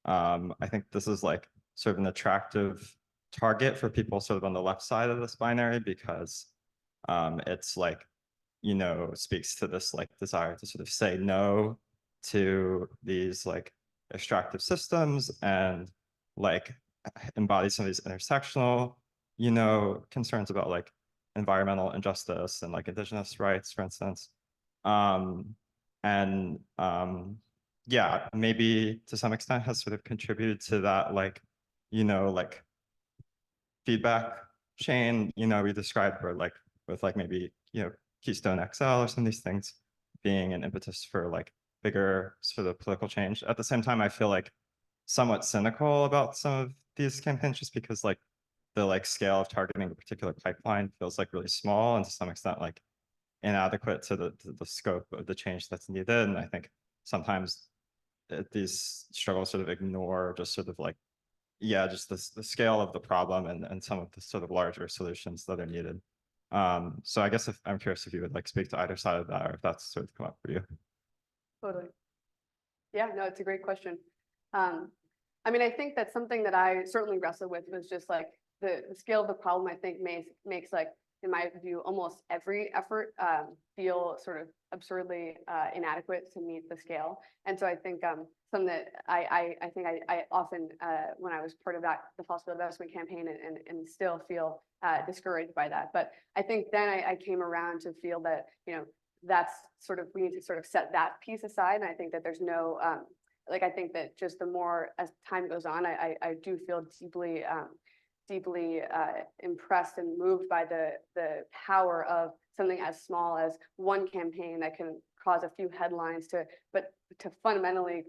I think this is sort of an attractive target for people sort of on the left side of this binary, because it's speaks to this desire to sort of say no to these extractive systems and embody some of these intersectional concerns about environmental injustice and indigenous rights, for instance. Yeah, maybe to some extent has sort of contributed to that feedback chain we described, where with maybe Keystone XL or some of these things being an impetus for bigger sort of political change. At the same time, I feel somewhat cynical about some of these campaigns, just because the scale of targeting a particular pipeline feels really small, and to some extent inadequate to the scope of the change that's needed. And I think sometimes these struggles sort of ignore just sort of just the scale of the problem and some of the sort of larger solutions that are needed. So I guess I'm curious if you would speak to either side of that, or if that's sort of come up for you. Totally. Yeah, no, it's a great question. I mean, I think that's something that I certainly wrestle with, was just the scale of the problem. I think makes in my view, almost every effort feel sort of absurdly inadequate to meet the scale. And so I think something that I think I often, when I was part of the fossil investment campaign and still feel discouraged by that. But I think then I came around to feel that, that's sort of, we need to sort of set that piece aside. And I think that there's no, I think that just the more as time goes on, I do feel deeply impressed and moved by the power of something as small as one campaign that can cause a few headlines to fundamentally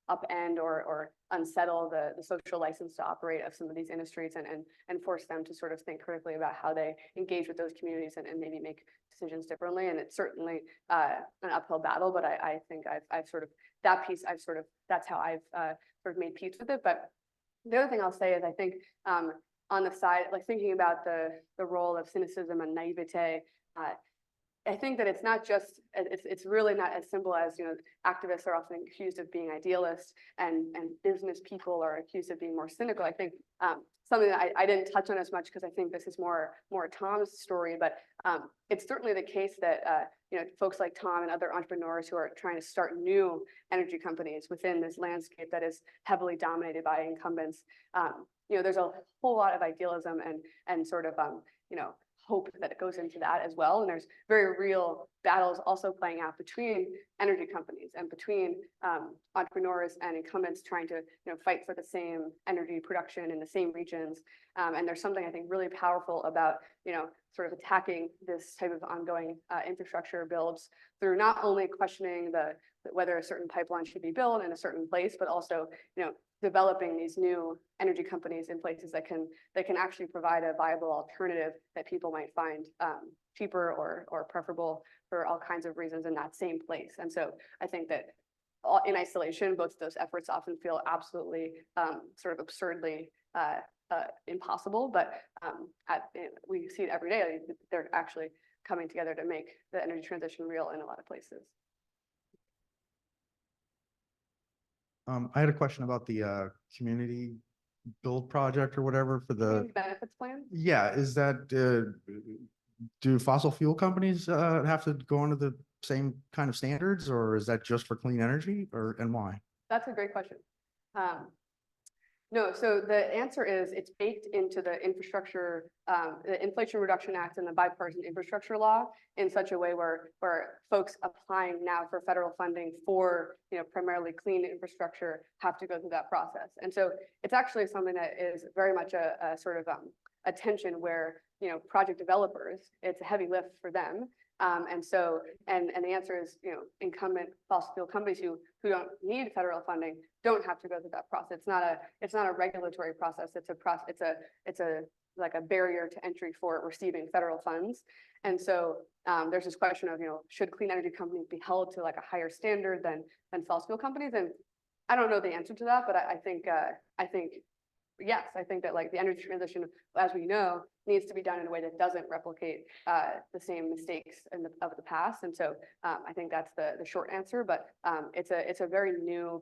upend or unsettle the social license to operate of some of these industries and force them to sort of think critically about how they engage with those communities and maybe make decisions differently. And it's certainly an uphill battle, but I think I've sort of, that piece, that's how I've sort of made peace with it. But the other thing I'll say is I think on the side, thinking about the role of cynicism and naivete, I think that it's not just, it's really not as simple as, activists are often accused of being idealists and business people are accused of being more cynical. I think something that I didn't touch on as much because I think this is more Tom's story, but it's certainly the case that, folks like Tom and other entrepreneurs who are trying to start new energy companies within this landscape that is heavily dominated by incumbents. There's a whole lot of idealism and sort of, hope that it goes into that as well. And there's very real battles also playing out between energy companies and between entrepreneurs and incumbents trying to fight for the same energy production in the same regions. And there's something I think really powerful about sort of attacking this type of ongoing infrastructure builds through not only questioning whether a certain pipeline should be built in a certain place, but also developing these new energy companies in places that can actually provide a viable alternative that people might find cheaper or preferable for all kinds of reasons in that same place. And so I think that in isolation, both of those efforts often feel absolutely sort of absurdly impossible, but we see it every day. They're actually coming together to make the energy transition real in a lot of places. I had a question about the community build project or whatever for the, Community benefits plan? yeah, is that, do fossil fuel companies have to go under the same kind of standards, or is that just for clean energy, and why? That's a great question. No, so the answer is it's baked into the infrastructure, the Inflation Reduction Act and the bipartisan infrastructure law in such a way where folks applying now for federal funding for primarily clean infrastructure have to go through that process. And so it's actually something that is very much a sort of a tension where project developers, it's a heavy lift for them. And the answer is, incumbent fossil fuel companies who don't need federal funding don't have to go through that process. It's not a regulatory process. It's like a barrier to entry for receiving federal funds. And so there's this question of, should clean energy companies be held to like a higher standard than fossil fuel companies? And I don't know the answer to that, but I think yes, I think that like the energy transition, as we know, needs to be done in a way that doesn't replicate the same mistakes of the past. And so I think that's the short answer, but it's a very new,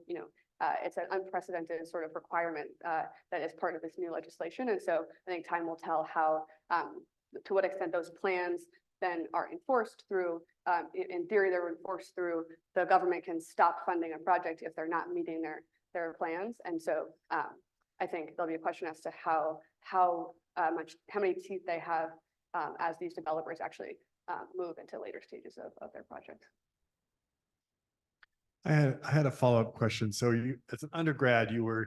it's an unprecedented sort of requirement that is part of this new legislation. And so I think time will tell how, to what extent those plans then are enforced through, in theory, they're enforced through the government can stop funding a project if they're not meeting their plans. And so I think there'll be a question as to how many teeth they have as these developers actually move into later stages of their projects. I had a follow-up question. So you, as an undergrad, you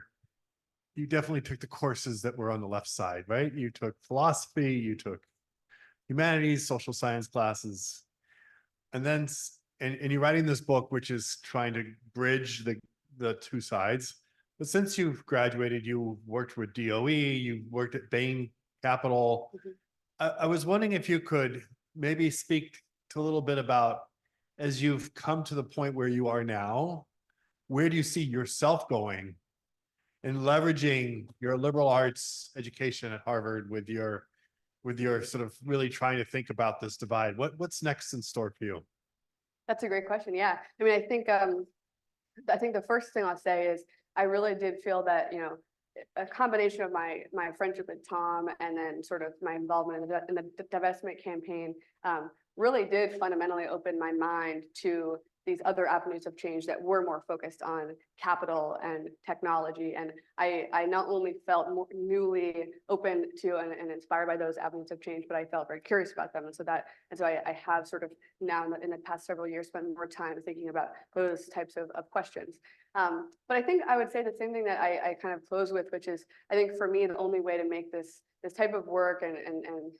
definitely took the courses that were on the left side, right? You took philosophy, you took humanities, social science classes, and then and you're writing this book, which is trying to bridge the two sides. But since you've graduated, you worked with DOE, you worked at Bain Capital. Mm-hmm. I was wondering if you could maybe speak to a little bit about, as you've come to the point where you are now, where do you see yourself going in leveraging your liberal arts education at Harvard with your sort of really trying to think about this divide? What's next in store for you? That's a great question. Yeah, I mean, I think the first thing I'll say is I really did feel that, a combination of my friendship with Tom and then sort of my involvement in the divestment campaign really did fundamentally open my mind to these other avenues of change that were more focused on capital and technology. And I not only felt more newly open to and inspired by those avenues of change, but I felt very curious about them. And so I have sort of now in the past several years spent more time thinking about those types of questions. But I think I would say the same thing that I kind of close with, which is I think for me, the only way to make this type of work and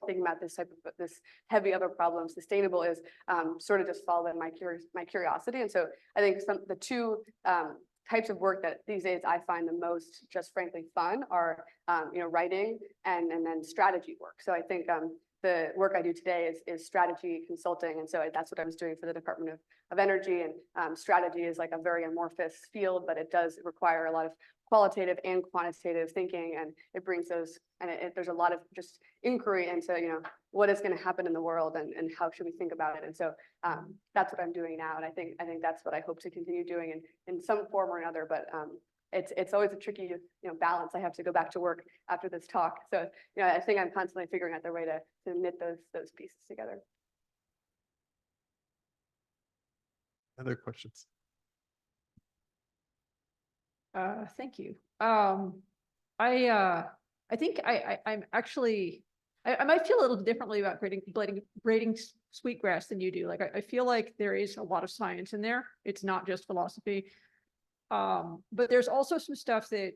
thinking about this heavy other problem sustainable is sort of just following my curiosity. And so I think the two types of work that these days I find the most just frankly fun are writing and then strategy work. So I think the work I do today is strategy consulting. And so that's what I was doing for the Department of Energy. And strategy is like a very amorphous field, but it does require a lot of qualitative and quantitative thinking, and it brings those, and there's a lot of just inquiry into, what is going to happen in the world, and how should we think about it. And so that's what I'm doing now, and I think that's what I hope to continue doing in some form or another. But it's always a tricky balance. I have to go back to work after this talk, so I think I'm constantly figuring out the way to knit those pieces together. Other questions? Thank you. I think I'm actually, I might feel a little differently about grading sweetgrass than you do. Like, I feel like there is a lot of science in there. It's not just philosophy. But there's also some stuff that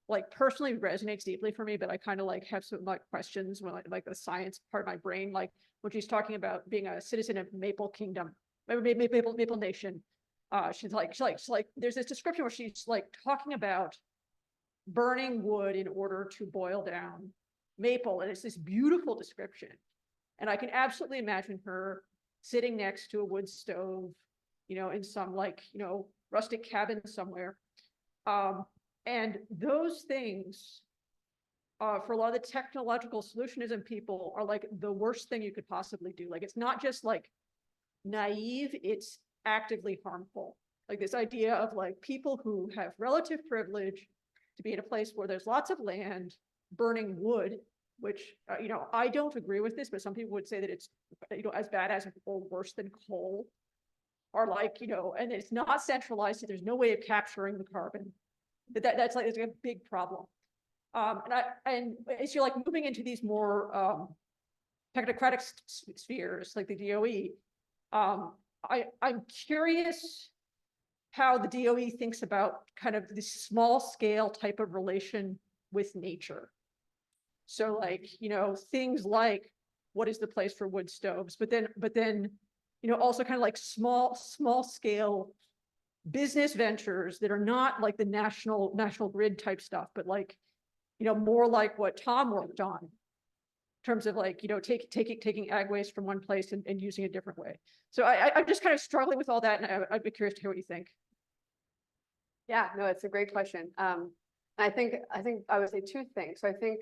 like personally resonates deeply for me, but I kind of like have some like questions when like the science part of my brain, like when she's talking about being a citizen of Maple Kingdom, Maple Nation. She's like, there's this description where she's like talking about burning wood in order to boil down maple. And it's this beautiful description. And I can absolutely imagine her sitting next to a wood stove, in some like, rustic cabin somewhere. And those things, for a lot of the technological solutionism people, are like the worst thing you could possibly do. Like, it's not just like naive, it's actively harmful. Like this idea of like people who have relative privilege to be in a place where there's lots of land, burning wood, which, I don't agree with this, but some people would say that it's, as bad as or worse than coal, are like, and it's not centralized, so there's no way of capturing the carbon. That's like, it's a big problem. And as you're like moving into these more technocratic spheres, like the DOE, I'm curious how the DOE thinks about kind of this small scale type of relation with nature. So like, things like what is the place for wood stoves, but then, also kind of like small scale business ventures that are not like the national grid type stuff, but like, more like what Tom worked on in terms of like, taking ag waste from one place and using it a different way. So I'm just kind of struggling with all that, and I'd be curious to hear what you think. Yeah, no, it's a great question. I think I would say two things. So I think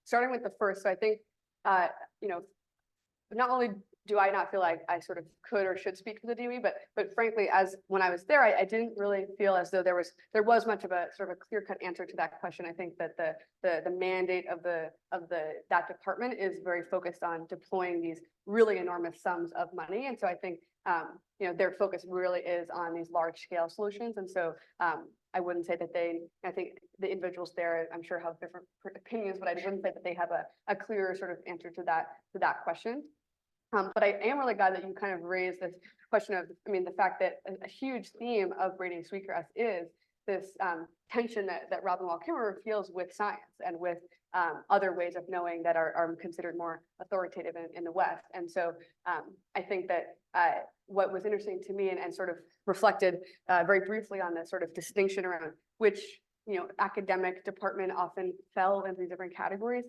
starting with the first, so I think not only do I not feel like I sort of could or should speak for the DOE, but frankly, as when I was there, I didn't really feel as though there was much of a sort of a clear-cut answer to that question. I think that the mandate of that department is very focused on deploying these really enormous sums of money, and so I think their focus really is on these large-scale solutions. And so I wouldn't say that I think the individuals there, I'm sure, have different opinions, but I wouldn't say that they have a clear sort of answer to that question. But I am really glad that you kind of raised this question of, the fact that a huge theme of braiding sweetgrass is this tension that Robin Wall Kimmerer feels with science and with other ways of knowing that are considered more authoritative in the West. And so I think that what was interesting to me and sort of reflected very briefly on the sort of distinction around which academic department often fell into these different categories,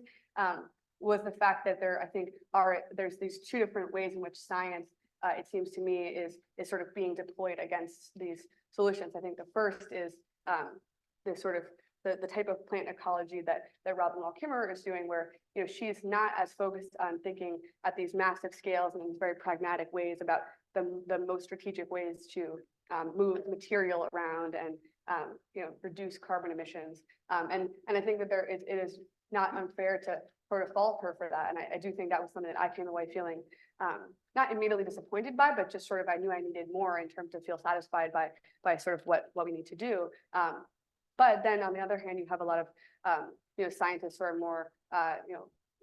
was the fact that there's these two different ways in which science, it seems to me, is sort of being deployed against these solutions. I think the first is the sort of the type of plant ecology that Robin Wall Kimmerer is doing, where she's not as focused on thinking at these massive scales and these very pragmatic ways about the most strategic ways to move material around and reduce carbon emissions. And I think that it is not unfair to sort of fault her for that. And I do think that was something that I came away feeling not immediately disappointed by, but just sort of I knew I needed more in terms of feel satisfied by sort of what we need to do. But then on the other hand, you have a lot of scientists who are more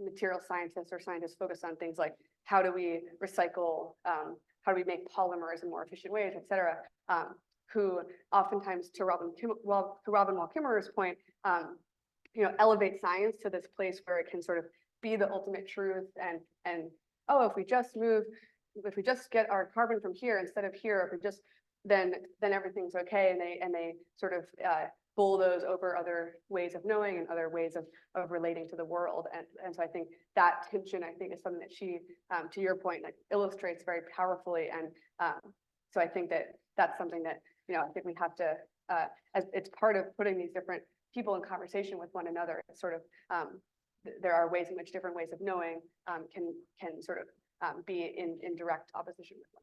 material scientists or scientists focused on things like how do we recycle, how do we make polymers in more efficient ways, et cetera, who oftentimes, to Robin Wall Kimmerer's point, elevate science to this place where it can sort of be the ultimate truth, and if we just get our carbon from here instead of here, if we just then everything's okay, and they sort of bulldoze over other ways of knowing and other ways of relating to the world. And so I think that tension, is something that she, to your point, like illustrates very powerfully. And so I think that that's something that I think we have to, as it's part of putting these different people in conversation with one another. It's sort of, there are ways in which different ways of knowing can sort of be in direct opposition with one